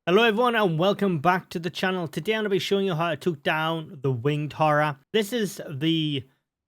Hello everyone and welcome back to the channel. Today I'm going to be showing you how to take down the Winged Horror. This is the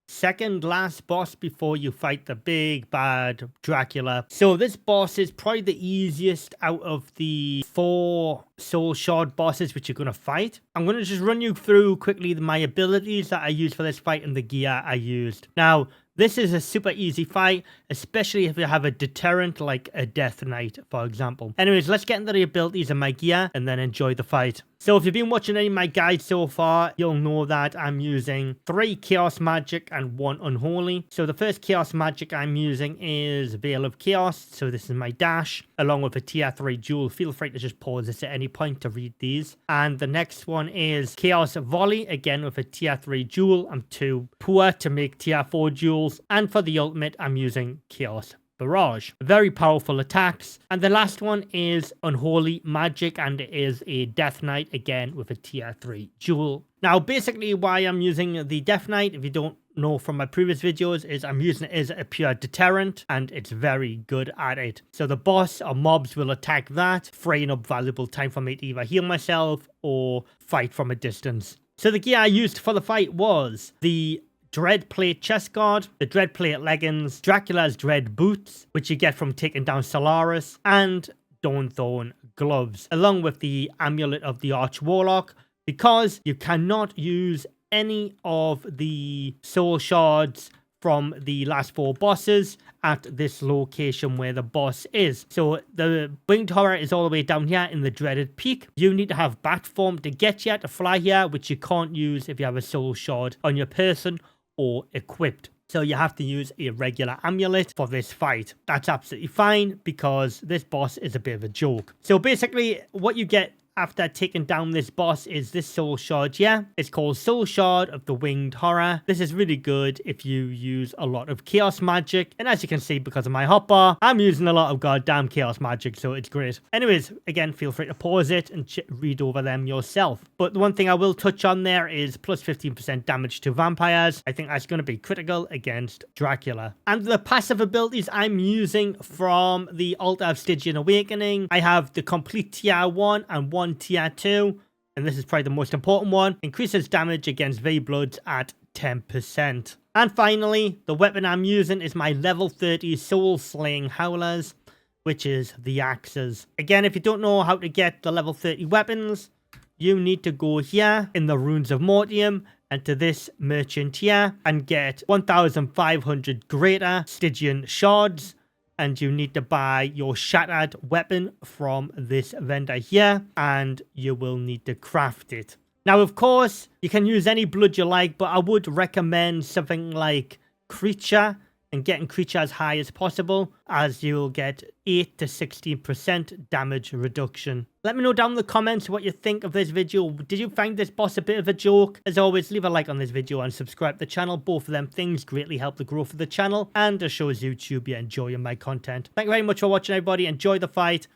second last boss before you fight the big bad Dracula. So this boss is probably the easiest out of the 4 soul shard bosses which you're going to fight. I'm going to just run you through quickly my abilities that I used for this fight and the gear I used. Now, this is a super easy fight, especially if you have a deterrent like a Death Knight, for example. Anyways, let's get into the abilities and my gear and then enjoy the fight. So if you've been watching any of my guides so far, you'll know that I'm using 3 Chaos Magic and 1 Unholy. So the first Chaos Magic I'm using is Veil of Chaos. So this is my dash, along with a tier 3 jewel. Feel free to just pause this at any point to read these. And the next one is Chaos Volley, again with a tier 3 jewel. I'm too poor to make tier 4 jewels. And for the ultimate, I'm using Chaos Barrage. Very powerful attacks. And the last one is Unholy Magic, and it is a Death Knight, again with a tier 3 jewel. Now basically why I'm using the Death Knight, if you don't know from my previous videos, is I'm using it as a pure deterrent and it's very good at it. So the boss or mobs will attack that, freeing up valuable time for me to either heal myself or fight from a distance. So the gear I used for the fight was the Dread Plate chest guard, the Dread Plate leggings, Dracula's Dread boots, which you get from taking down Solaris, and Dawnthorn gloves, along with the Amulet of the Arch Warlock, because you cannot use any of the soul shards from the last 4 bosses at this location where the boss is. So the Winged Horror is all the way down here in the Dreaded Peak. You need to have bat form to get here, to fly here, which you can't use if you have a soul shard on your person or equipped. So you have to use a regular amulet for this fight. That's absolutely fine because this boss is a bit of a joke. So basically what you get after taking down this boss is this soul shard here. It's called Soul Shard of the Winged Horror. This is really good if you use a lot of chaos magic, and as you can see, because of my hotbar, I'm using a lot of goddamn chaos magic, so it's great. Anyways, again, feel free to pause it and read over them yourself. But the one thing I will touch on there is plus 15% damage to vampires. I think that's going to be critical against Dracula. And the passive abilities I'm using from the Altar of Stygian Awakening, I have the complete tier 1 and 1 tier 2, and this is probably the most important one. Increases damage against V-Bloods at 10%. And finally, the weapon I'm using is my level 30 Soul Slaying Howlers, which is the axes. Again, if you don't know how to get the level 30 weapons, you need to go here in the Runes of Mortium and to this merchant here and get 1,500 greater Stygian shards. And you need to buy your shattered weapon from this vendor here, and you will need to craft it. Now, of course, you can use any blood you like, but I would recommend something like Creature, and getting Creature as high as possible, as you'll get 8 to 16% damage reduction. Let me know down in the comments what you think of this video. Did you find this boss a bit of a joke? As always, leave a like on this video and subscribe to the channel. Both of them things greatly help the growth of the channel and it shows YouTube you're enjoying my content. Thank you very much for watching, everybody. Enjoy the fight.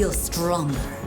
feel stronger.